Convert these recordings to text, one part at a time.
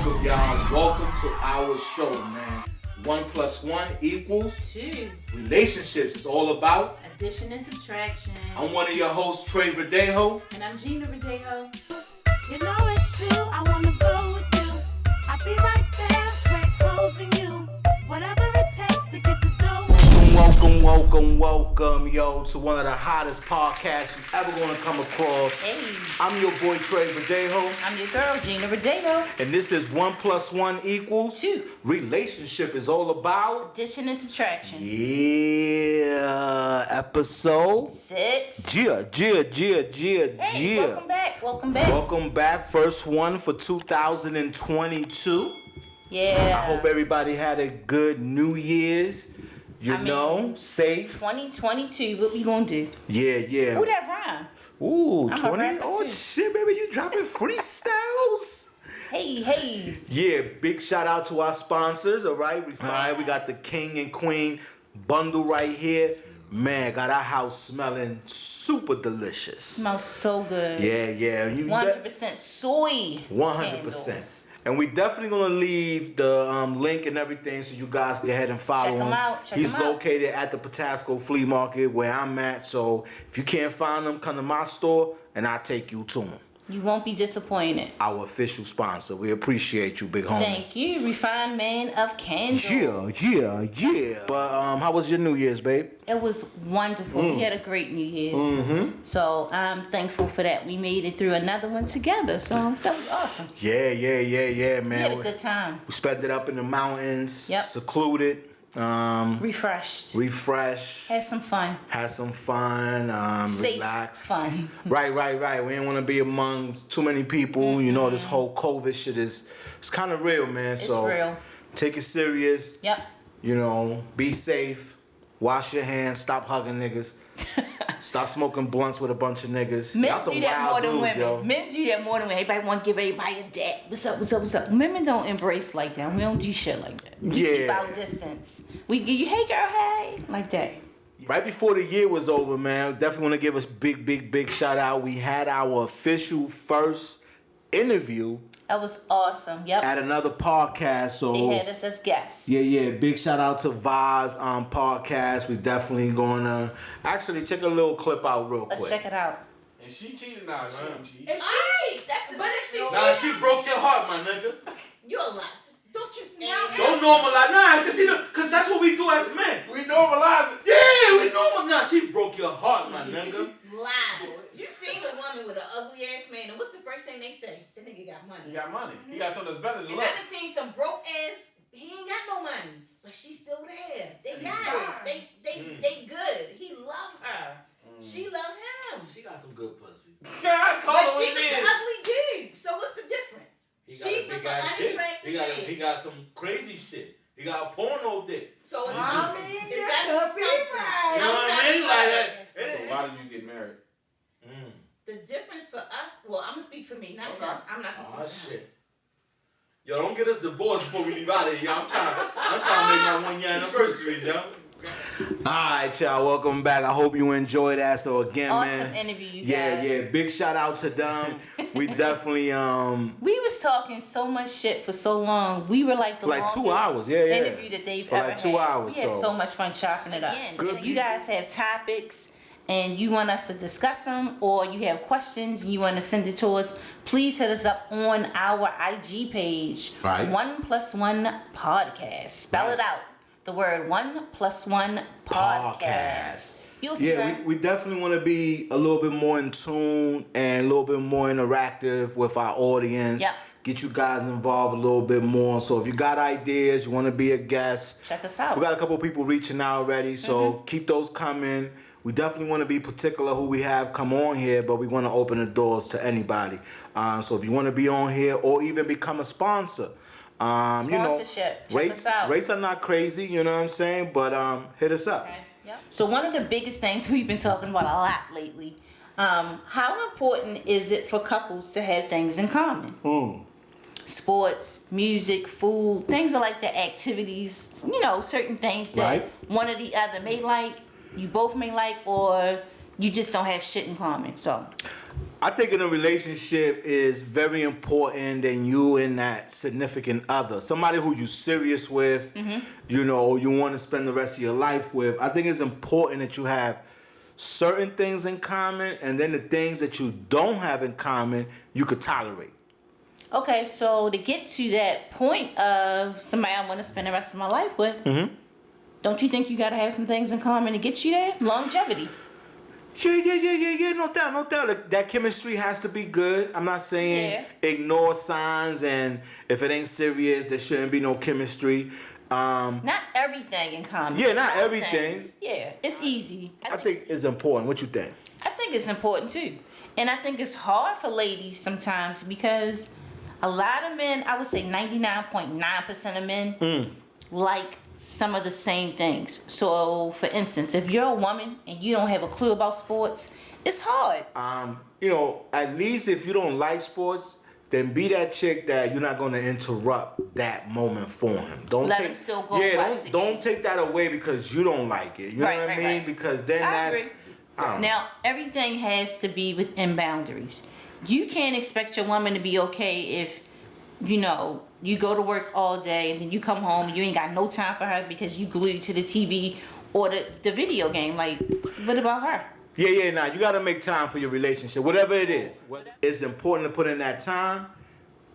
Welcome, y'all. Welcome to our show, man. 1 + 1 = 2. Relationships is all about Addition and subtraction. I'm one of your hosts, Trey Verdejo. And I'm Gina Verdejo. You know it's true, I wanna go with you. I'll be right there, straight holding you. Whatever it takes to get the dough. Welcome, yo, to one of the hottest podcasts you're ever gonna come across. Hey. I'm your boy, Trey Verdejo. I'm your girl, Gina Verdejo. And this is 1 + 1 = 2. Relationship is all about Addition and subtraction. Yeah, episode 6. Hey, Welcome back. Welcome back. First one for 2022. Yeah. I hope everybody had a good New Year's. Safe. 2022, what we gonna do? Yeah. Ooh, that rhyme. Ooh, I'm a 20. rapper Oh, too. shit, baby. You dropping freestyles. Hey. Yeah, big shout out to our sponsors, all right? We got the King and Queen bundle right here. Man, got our house smelling super delicious. Smells so good. Yeah. 100% soy. 100%. candles. And we definitely gonna leave the link and everything so you guys can go ahead and follow Check him. him out. He's located at the Patasco Flea Market where I'm at. So if you can't find him, come to my store and I'll take you to him. You won't be disappointed. Our official sponsor. We appreciate you, big homie. Thank you, refined man of candles. Yeah. But how was your New Year's, babe? It was wonderful. We had a great New Year's. Mm-hmm. So I'm thankful for that. We made it through another one together. So that was awesome. Yeah, man. We had a good time. We spent it up in the mountains, Yep. secluded, Refreshed. refreshed, Had some fun. Safe relaxed. fun. Right. We didn't want to be amongst too many people. Mm-hmm. You know, this whole COVID shit it's kind of real, man. It's so real. take it serious. Yep. You know, be safe. Wash your hands. Stop hugging niggas. Stop smoking blunts with a bunch of niggas. Men Y'all some do that more wild than dudes, women. yo. Men do that more than women. Everybody want to give everybody a dap. What's up? Women don't embrace like that. We don't do shit like that. We keep our distance. We give you, hey girl, hey. Like that. Right before the year was over, man, definitely want to give us big shout out. We had our official first interview That was awesome. Yep. at another podcast. So They had us as guests. yeah. Big shout out to Vaz podcast. We definitely gonna actually check a little clip out real quick. Let's check it out. And she cheated now. She didn't cheat. If she cheat, that's the Nah, she broke your heart, my nigga. You're a lot. Don't you? Don't normalize, cause that's what we do as men. We normalize it. Yeah, we normalize. Nah, she broke your heart, my nigga. Lies. You've seen a woman with an ugly ass man, and what's the first thing they say? That nigga got money. He got money. He got something that's better than And I love. done seen some broke ass. He ain't got no money, but she's still there. They got it. They good. He love her. She love him. She got some good pussy. I call But it she what with it the is. ugly dude. So what's the difference? She's with the unattractive man. He got some crazy shit. He got a porno dick. So it's I something. mean, It's that gotta could be be something. right. You know what I mean? Like that. So why did you get married? The difference for us, well, I'm gonna speak for me, not Okay. him. I'm not gonna Oh speak for him. shit. Yo, don't get us divorced before we leave out of here. I'm trying to make my 1 year anniversary, yo. Alright, y'all, welcome back. I hope you enjoyed that. So again, Awesome man. interview, you Yeah, guys. big shout out to them. We definitely We was talking so much shit for so long. We were like the like 2 longest hours, yeah. interview that they've For ever like 2 had. hours, We had so. so much fun chopping it up. Again, Good If you guys have topics and you want us to discuss them, or you have questions and you want to send it to us, please hit us up on our IG page. Right. 1 + 1 podcast. Spell it out. The word 1 + 1 podcast. You'll see Yeah, that. we definitely want to be a little bit more in tune and a little bit more interactive with our audience. Yep. Get you guys involved a little bit more. So if you got ideas, you want to be a guest, Check us out. we got a couple people reaching out already. So keep those coming. We definitely want to be particular who we have come on here, but we want to open the doors to anybody. So if you want to be on here or even become a sponsor, Sponsorship. Check us out. rates are not crazy, you know what I'm saying? But hit us up. Okay. Yep. So one of the biggest things we've been talking about a lot lately, how important is it for couples to have things in common? Sports, music, food, things are like the activities, certain things that Right. one or the other may like, you both may like, or you just don't have shit in common. So I think in a relationship is very important than you and that significant other, somebody who you serious with, you know, you want to spend the rest of your life with. I think it's important that you have certain things in common, and then the things that you don't have in common, you could tolerate. Okay, so to get to that point of somebody I want to spend the rest of my life with, don't you think you got to have some things in common to get you there? Longevity. Yeah, no doubt. That chemistry has to be good. I'm not saying ignore signs, and if it ain't serious, there shouldn't be no chemistry. Not everything in common. Yeah, not Some everything. things, yeah, it's easy. I think it's important. What you think? I think it's important too. And I think it's hard for ladies sometimes because a lot of men, I would say 99.9% of men, like some of the same things. So, for instance, if you're a woman and you don't have a clue about sports, it's hard. You know, at least if you don't like sports, then be that chick that you're not going to interrupt that moment for him. Don't Let take, him still go watch the don't game. take that away because you don't like it. You know what I mean? Right. Because then I that's... agree. I don't know. Now, everything has to be within boundaries. You can't expect your woman to be okay if, you know, you go to work all day and then you come home and you ain't got no time for her because you glued to the TV or the video game. Like, what about her? Yeah, nah, you got to make time for your relationship, whatever it is. It's important to put in that time.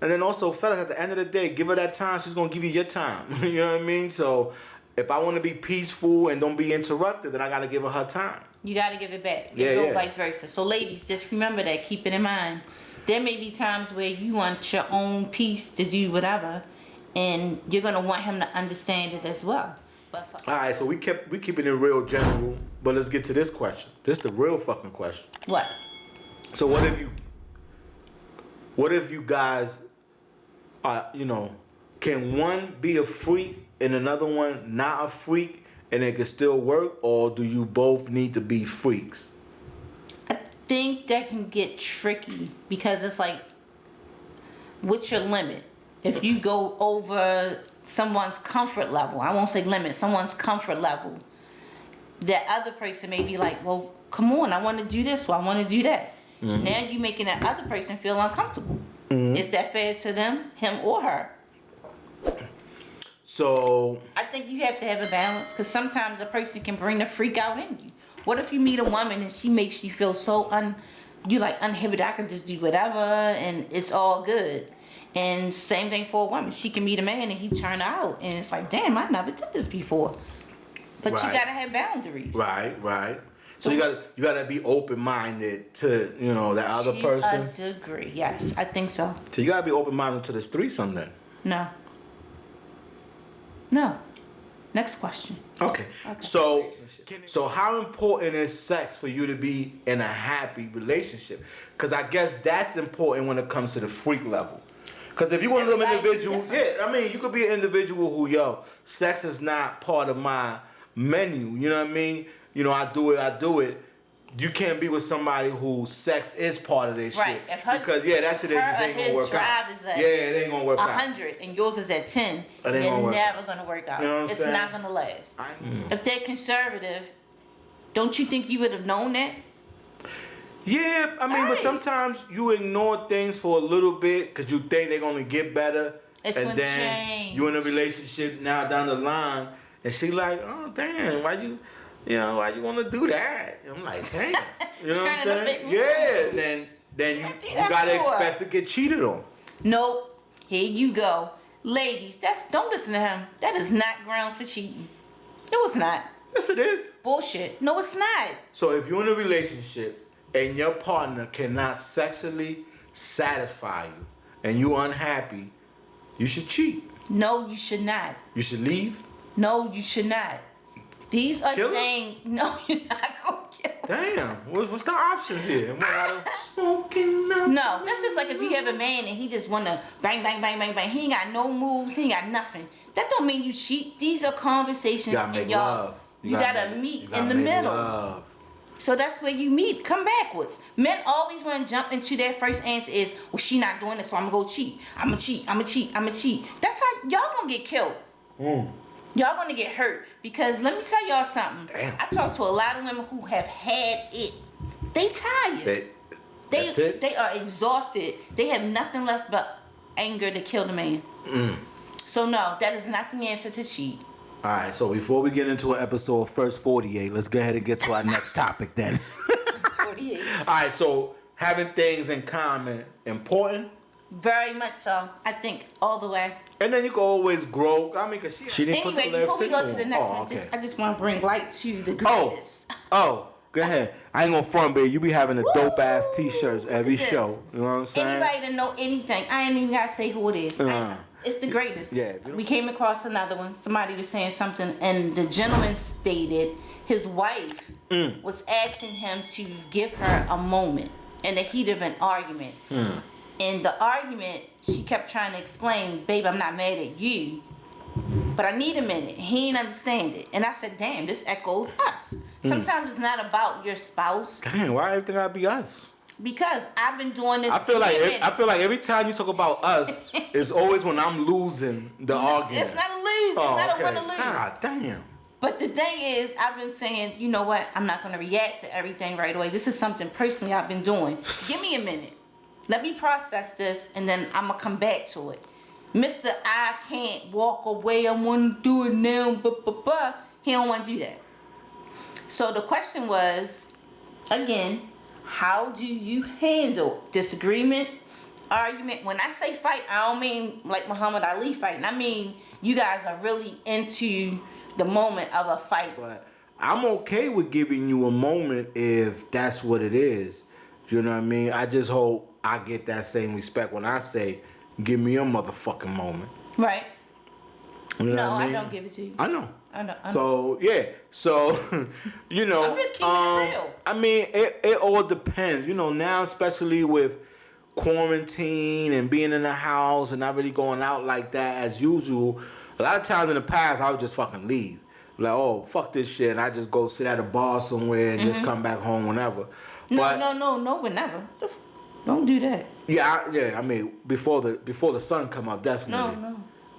And then also, fellas, at the end of the day, give her that time. She's going to give you your time. You know what I mean? So if I want to be peaceful and don't be interrupted, then I got to give her time. You got to give it back. Yeah, Go yeah. vice versa. So ladies, just remember that. Keep it in mind. There may be times where you want your own peace to do whatever, and you're going to want him to understand it as well. But All right, so we keeping it real general, but let's get to this question. This is the real fucking question. what? So what if you guys you know, can one be a freak and another one not a freak and it can still work, or do you both need to be freaks? I think that can get tricky because it's like, what's your limit? If you go over someone's comfort level, I won't say limit, someone's comfort level, that other person may be like, well, come on, I want to do this or I want to do that. Now you're making that other person feel uncomfortable. Is that fair to them, him or her? So I think you have to have a balance because sometimes a person can bring the freak out in you. What if you meet a woman and she makes you feel so uninhibited, I can just do whatever and it's all good. And same thing for a woman. She can meet a man and he turn her out and it's like, damn, I never did this before. But Right. you gotta have boundaries. right. So you gotta be open minded to, you know, that other person. To a degree, yes, I think so. So you gotta be open minded to this threesome then. No. Next question. Okay. So how important is sex for you to be in a happy relationship? Because I guess that's important when it comes to the freak level. Because if you one of them Everybody's individuals, different. I mean, you could be an individual who, sex is not part of my menu. You know what I mean? You know, I do it. You can't be with somebody who sex is part of their Right. shit. If her, because that shit just ain't gonna work out. drive is at It ain't gonna work out. 100 and yours is at 10, It they're ain't gonna work never gonna work out. You know what I'm It's saying? not gonna last. If they're conservative, don't you think you would have known that? Yeah, I mean, but Right. sometimes you ignore things for a little bit because you think they're gonna get better, It's and gonna then change. you in a relationship now down the line, and she like, oh damn, why you want to do that? I'm like, damn, you know what I'm Turning the saying? fake- Yeah, then you do that gotta for? expect to get cheated on. Nope. Here you go. Ladies, don't listen to him. That is not grounds for cheating. No, it's not. Yes, it is. Bullshit. No, it's not. So if you're in a relationship and your partner cannot sexually satisfy you, and you're unhappy, you should cheat. No, you should not. You should leave. No, you should not. These are Kill her? things. No, you're not gonna kill her. Damn, what's the options here? Smoking up. No, that's just like if you have a man and he just wanna bang, bang, bang, bang, bang. He ain't got no moves. He ain't got nothing. That don't mean you cheat. These are conversations, You gotta make and y'all, love. you gotta meet in the make middle. love. So that's where you meet. Come backwards. Men always want to jump into their first answer is, well, she not doing this, so I'm gonna go cheat. I'm gonna cheat. That's how y'all gonna get killed. Y'all gonna get hurt. Because let me tell y'all something. Damn. I talk to a lot of women who have had it. They tired. That's it? They are exhausted. They have nothing left but anger to kill the man. So no, that is not the answer to cheat. All right, so before we get into an episode of First 48, let's go ahead and get to our next topic then. 48. All right, so having things in common, important? Very much so. I think all the way. And then you can always grow. I mean, because she didn't put the Anyway, left before we go to signal the next on. one, Okay. I just want to bring light to the Oh, greatest. go ahead. I ain't gonna front, babe. You be having the dope ass t-shirts every this. show. You know what I'm saying? Anybody that know anything, I ain't even gotta say who it is. It's the greatest. Yeah. We came across another one. Somebody was saying something, and the gentleman stated his wife was asking him to give her a moment in the heat of an argument. In the argument, she kept trying to explain, babe, I'm not mad at you, but I need a minute. He ain't understand it. And I said, damn, this echoes us. Sometimes it's not about your spouse. Damn, why everything gotta be us? Because I've been doing this. I feel like for a minute. every time you talk about us, it's always when I'm losing the argument. It's not a lose. It's not a win or lose. God damn. But the thing is, I've been saying, you know what? I'm not going to react to everything right away. This is something personally I've been doing. Give me a minute. Let me process this, and then I'm going to come back to it. Mr. I can't walk away. I want to do it now. He don't want to do that. So the question was, again, how do you handle disagreement, argument? When I say fight, I don't mean like Muhammad Ali fighting. I mean you guys are really into the moment of a fight. But I'm okay with giving you a moment if that's what it is. You know what I mean? I just hope I get that same respect when I say, give me a motherfucking moment. Right. You know No, what I mean? I don't give it to you. I know. I know. So yeah, so you know, I'm just keeping it real. I mean, it all depends. You know, now especially with quarantine and being in the house and not really going out like that as usual. A lot of times in the past, I would just fucking leave. Like, oh, fuck this shit, and I just go sit at a bar somewhere and just come back home whenever. But, No, never. Don't do that. Yeah, I mean, before the sun come up, definitely. No.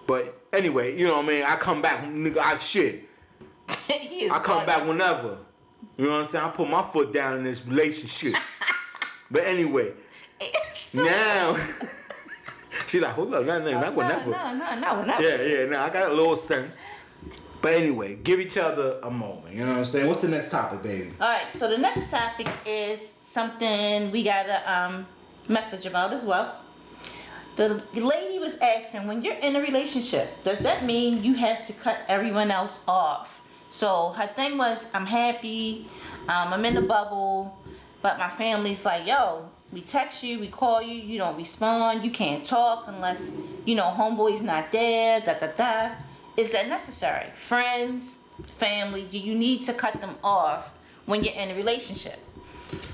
But anyway, you know what I mean? I come back, nigga, shit. He is I come bugging. back whenever. You know what I'm saying? I put my foot down in this relationship. But anyway, So- now she like, hold up, not whenever. No, whenever. Yeah, now I got a little sense. But anyway, give each other a moment. You know what I'm saying? What's the next topic, baby? All right, so the next topic is something we got a message about as well. The lady was asking, when you're in a relationship, does that mean you have to cut everyone else off? So her thing was, I'm happy, I'm in the bubble, but my family's like, yo, we text you, we call you, you don't respond, you can't talk unless, you know, homeboy's not there, Is that necessary? Friends, family, do you need to cut them off when you're in a relationship?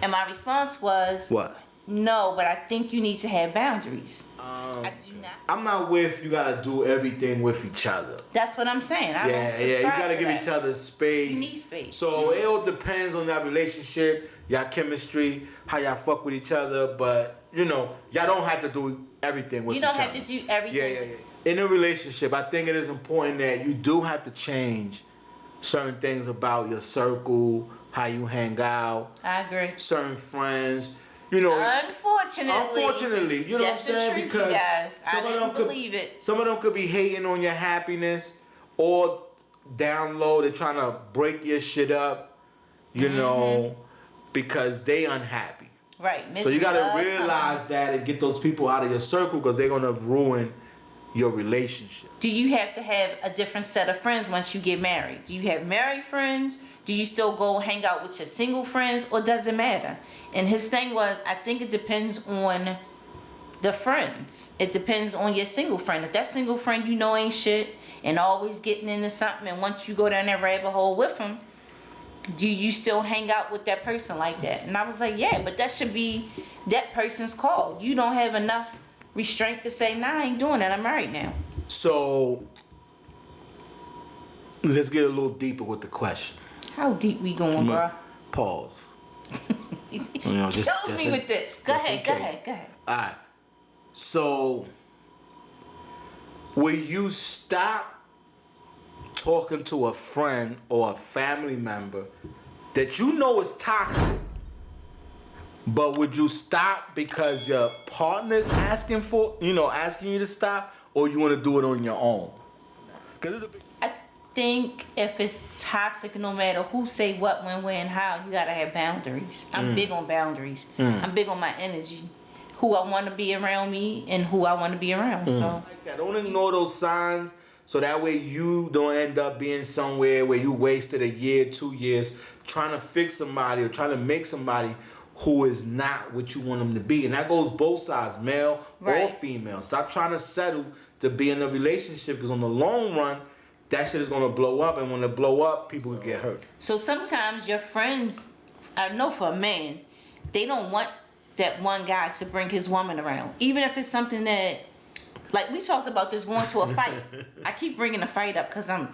And my response was, What? no, but I think you need to have boundaries. I do not. I'm not with you gotta do everything with each other. That's what I'm saying. I don't Yeah, you subscribe gotta to give that. each other space. You need space. So it all depends on that relationship, y'all chemistry, how y'all fuck with each other. But you know, y'all don't have to do everything with You each other. don't have to do everything. Yeah. In a relationship, I think it is important that you do have to change certain things about your circle, how you hang out, I agree. certain friends. You know, unfortunately, you know that's what I'm saying? the truth, Because you guys. I some of them didn't could believe it. Some of them could be hating on your happiness, or down low they're trying to break your shit up. You know, because they unhappy. Right. So you gotta Misery, realize that and get those people out of your circle because they're gonna ruin your relationship. Do you have to have a different set of friends once you get married? Do you have married friends? Do you still go hang out with your single friends, or does it matter? And his thing was, I think it depends on the friends. It depends on your single friend. If that single friend you know ain't shit and always getting into something, and once you go down that rabbit hole with him, do you still hang out with that person like that? And I was like, yeah, but that should be that person's call. You don't have enough restraint to say, nah, I ain't doing that. I'm married now. So let's get a little deeper with the question. How deep we going, bro? Pause. You know, just Kills me with it. Go just in ahead. case. Alright. So will you stop talking to a friend or a family member that you know is toxic But would you stop because your partner's asking you to stop, or you want to do it on your own? Because it's a big... I think if it's toxic, no matter who say what, when, where, and how, you gotta have boundaries. I'm big on boundaries. I'm big on my energy. Who I want to be around me and who I want to be around. So Like that. Don't ignore those signs, so that way you don't end up being somewhere where you wasted a year, 2 years trying to fix somebody or trying to make somebody who is not what you want them to be. And that goes both sides, male or Right. female. Stop trying to settle to be in a relationship, because on the long run, that shit is gonna blow up, and when it blow up, people will get hurt. So sometimes your friends, I know for a man, they don't want that one guy to bring his woman around. Even if it's something that, like we talked about this going to a fight. I keep bringing the fight up because I'm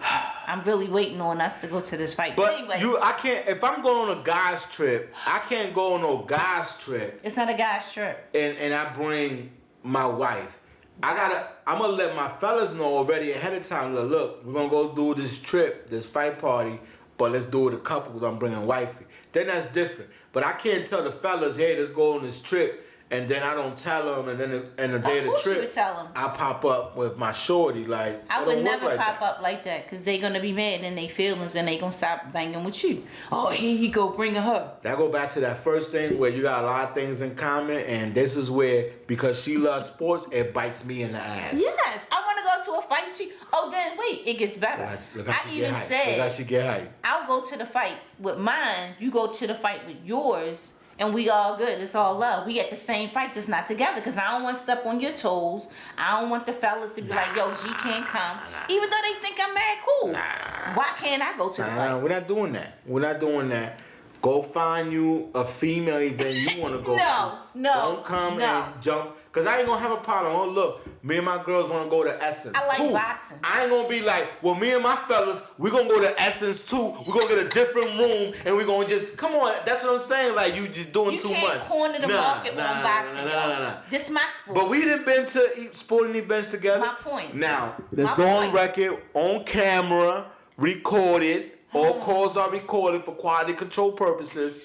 really waiting on us to go to this fight. But anyway, I can't, if I'm going on a guy's trip, I can't go on no guy's trip it's not a guy's trip. and I bring my wife. I'm gonna let my fellas know already ahead of time. Look, we're gonna go do this trip, this fight party, but let's do it a couple because I'm bringing wifey. Then that's different. But I can't tell the fellas, hey, let's go on this trip, and then I don't tell them, and then the day of the course you trip, would tell 'em. I pop up with my shorty. Like I it would don't work never like pop that. up like that because they gonna be mad in their feelings and they gonna stop banging with you. Oh, here he go bringing her. That go back to that first thing where you got a lot of things in common, and this is where, because she loves sports, it bites me in the ass. Yes, I want to go to a fight. Oh, then wait, it gets better. Look how I she even get hyped. said Look how she get hyped. I'll go to the fight with mine. You go to the fight with yours. And we all good. It's all love. We at the same fight, just not together. Because I don't want to step on your toes. I don't want the fellas to be like, yo, G can't come. Even though they think I'm mad cool. Why can't I go to the fight? We're not doing that. We're not doing that. Go find you a female event you want to go to. No. Don't come and jump. Because I ain't going to have a problem. Oh, look, me and my girls want to go to Essence. I like cool. boxing. I ain't going to be like, well, me and my fellas, we're going to go to Essence too. We're going to get a different room and we're going to just, come on. That's what I'm saying. Like, you just doing too much. You can't corner the market on boxing. Nah. This is my sport. But we done been to sporting events together. My point. Now, let's My go on point. record, on camera, recorded. All calls are recorded for quality control purposes.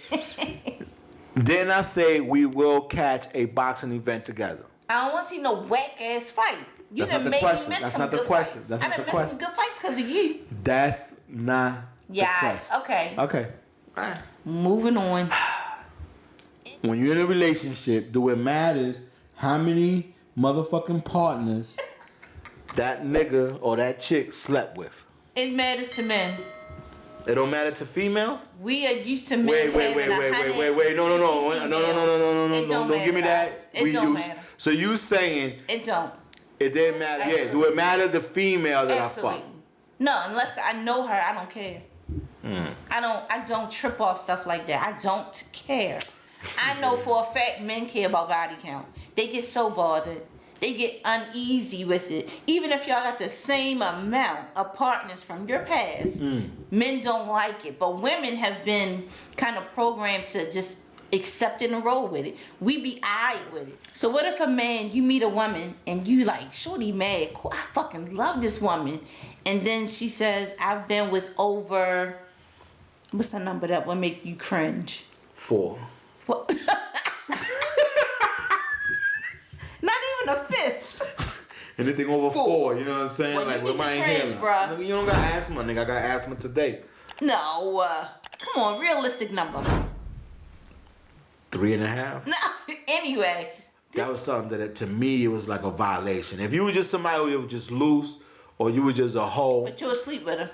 Then I say we will catch a boxing event together. I don't want to see no whack ass fight. You That's done not the made question. me miss That's some not the good question. fights. That's I not done the missed question. some good fights because of you. That's not the question. Okay. Okay. Moving on. When you're in a relationship, do it matters how many motherfucking partners that nigga or that chick slept with? It matters to men. It don't matter to females? We are used to men Wait. having 150 No. It don't Don't give me matter to that. us. It don't matter. So you saying It don't. it didn't matter? Yeah. Do Absolutely. it matter the female that Absolutely. I fuck? No, unless I know her, I don't care. I don't trip off stuff like that. I don't care. I know for a fact men care about body count. They get so bothered. They get uneasy with it. Even if y'all got the same amount of partners from your past, men don't like it. But women have been kind of programmed to just accept it and roll with it. We be alright with it. So what if a man, you meet a woman and you like, shorty mad, cool, I fucking love this woman. And then she says, I've been with over, what's the number that would make you cringe? 4. What? Not even a fist. Anything over 4, you know what I'm saying? Well, like you with need my to cringe, inhaler. bruh. Nigga, you don't got asthma, nigga. I got asthma today. No, come on, realistic number. 3.5. No, anyway. That was something that to me it was like a violation. If you were just somebody who was just loose, or you were just a hoe. But you'll sleep with her.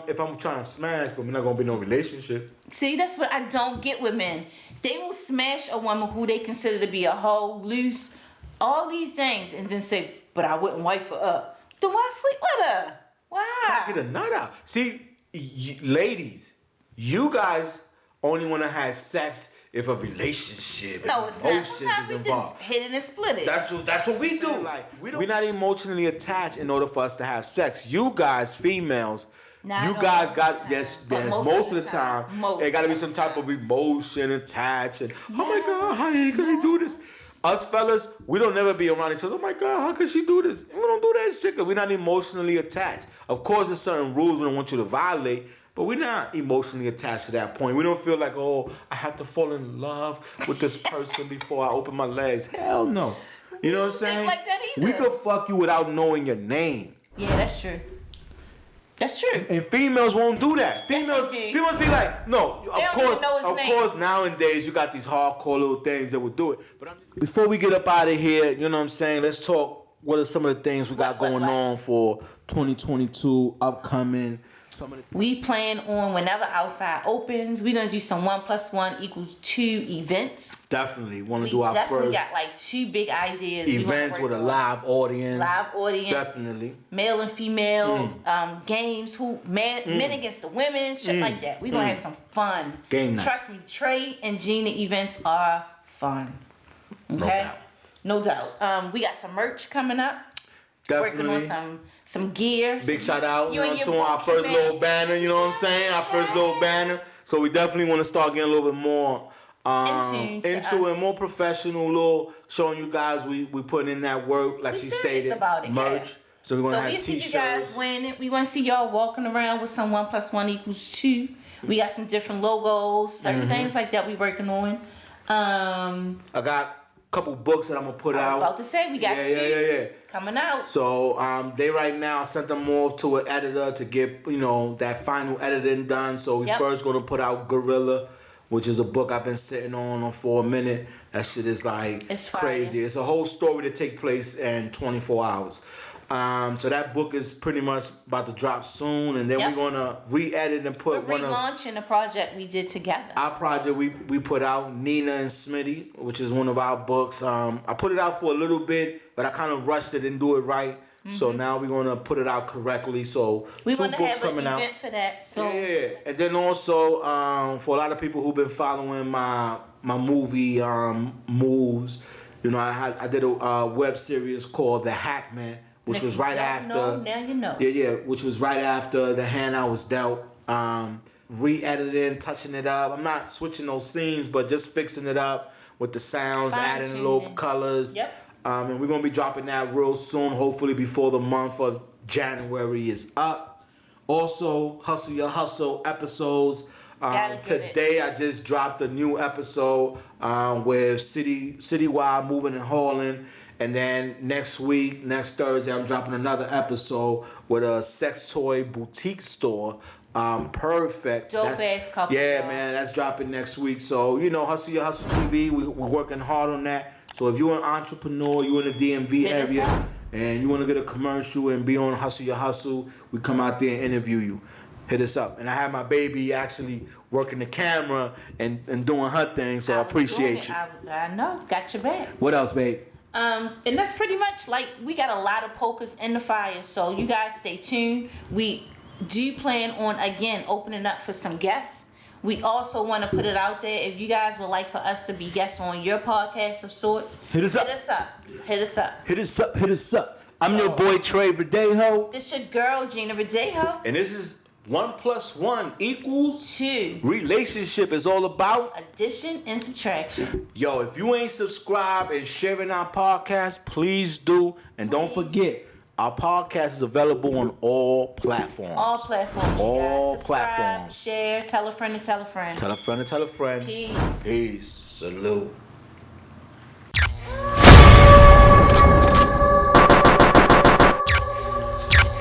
If I'm trying to smash, but we're not gonna be no relationship. See, that's what I don't get with men. They will smash a woman who they consider to be a hoe, loose, all these things, and then say, but I wouldn't wife her up. Then why sleep with her? Why? Get a nut out. See, ladies, you guys only want to have sex if a relationship, No, if it's not. emotions Sometimes is we involved. just hit it and split it. That's what we do. Like we're not emotionally attached in order for us to have sex. You guys, females, Not you all guys the got time, yes, but most of the time. Most It got to be of some the type time. of emotion attached. And oh my God, how you can do this? Us fellas, we don't never be around each other. Oh my God, how could she do this? We don't do that shit because we're not emotionally attached. Of course, there's certain rules we don't want you to violate, But we're not emotionally attached to that point. We don't feel like, oh, I have to fall in love with this person before I open my legs. Hell no. You know what I'm saying? Like that either. We could fuck you without knowing your name. Yeah, that's true. That's true. And females won't do that. Yes, Females, they do. females be like, no, They don't even know his name. course, nowadays you got these hardcore little things that will do it. But before we get up out of here, you know what I'm saying? Let's talk. What are some of the things we got going on for 2022 upcoming? We plan on whenever outside opens, we're gonna do some 1 + 1 = 2 events. Definitely want We to do our definitely first got like 2 big ideas. we wanna events work with a on. live audience. Live audience. Definitely. Male and female games. Men against the women. Shit like that. We're gonna have some fun. Game night. Trust me, Trey and Gina events are fun. Okay. No doubt. No doubt. We got some merch coming up. Definitely. Working on some gear. Big some- shout out, you and your to our bookie, first man. little banner, you know what I'm saying? Our first little banner. So we definitely want to start getting a little bit more In tune to it, us. more professional, little showing you guys we putting in that work, like We she serious stated. about it, merch. yeah. So we're gonna So have we see t-shirts. you guys win it. We want to see y'all walking around with some 1 + 1 = 2. We got some different logos, certain things like that we working on. I got a couple books that I'm gonna put I was out. about to say we got 2 Yeah. coming out. So they right now sent them off to an editor to get that final editing done. So we Yep. first gonna put out Gorilla, which is a book I've been sitting on for a minute. That shit is like It's fire. crazy. It's a whole story to take place in 24 hours. So that book is pretty much about to drop soon, and then Yep. we're gonna re-edit and We're put one of relaunching a project we did together. our project we put out, Nina and Smitty, which is one of our books. I put it out for a little bit, but I kind of rushed it and do it right. So now we're gonna put it out correctly. So We 2 want to books have an coming out. event for that. So Yeah. And then also for a lot of people who've been following my movie moves, I did a web series called The Hackman, which if was you right don't after. know, now you know. Yeah, which was right after The Hand I Was Dealt. Re-editing, touching it up. I'm not switching those scenes, but just fixing it up with the sounds, adding a little Fine-tuning. colors. Yep. And we're gonna be dropping that real soon, hopefully before the month of January is up. Also, Hustle Your Hustle episodes. Gotta get it. Today I just dropped a new episode with Citywide Moving and Hauling. And then next week, next Thursday, I'm dropping another episode with a sex toy boutique store. Perfect. Dope ass couple, Yeah, y'all. man, that's dropping next week. So, Hustle Your Hustle TV, we're working hard on that. So if you're an entrepreneur, you're in the DMV Hit us area, up. and you want to get a commercial and be on Hustle Your Hustle, we come out there and interview you. Hit us up. And I have my baby actually working the camera and doing her thing, so I was appreciate doing you. it. I know. Got your back. What else, babe? And that's pretty much like we got a lot of pokers in the fire. So you guys stay tuned. We do plan on again opening up for some guests. We also want to put it out there. If you guys would like for us to be guests on your podcast of sorts, Hit us up. Hit us up. Hit us up. Hit us up. Hit us up. I'm So- your boy Trey Verdejo, This your girl Gina Verdejo. and this is 1 + 1 = 2. relationship is all about. Addition and subtraction. Yo, if you ain't subscribed and sharing our podcast, please do. And don't Please. forget, our podcast is available on all platforms. All platforms. You All guys. Subscribe, platforms. share, tell a friend and tell a friend. Tell a friend and tell a friend. Peace. Peace. Salute.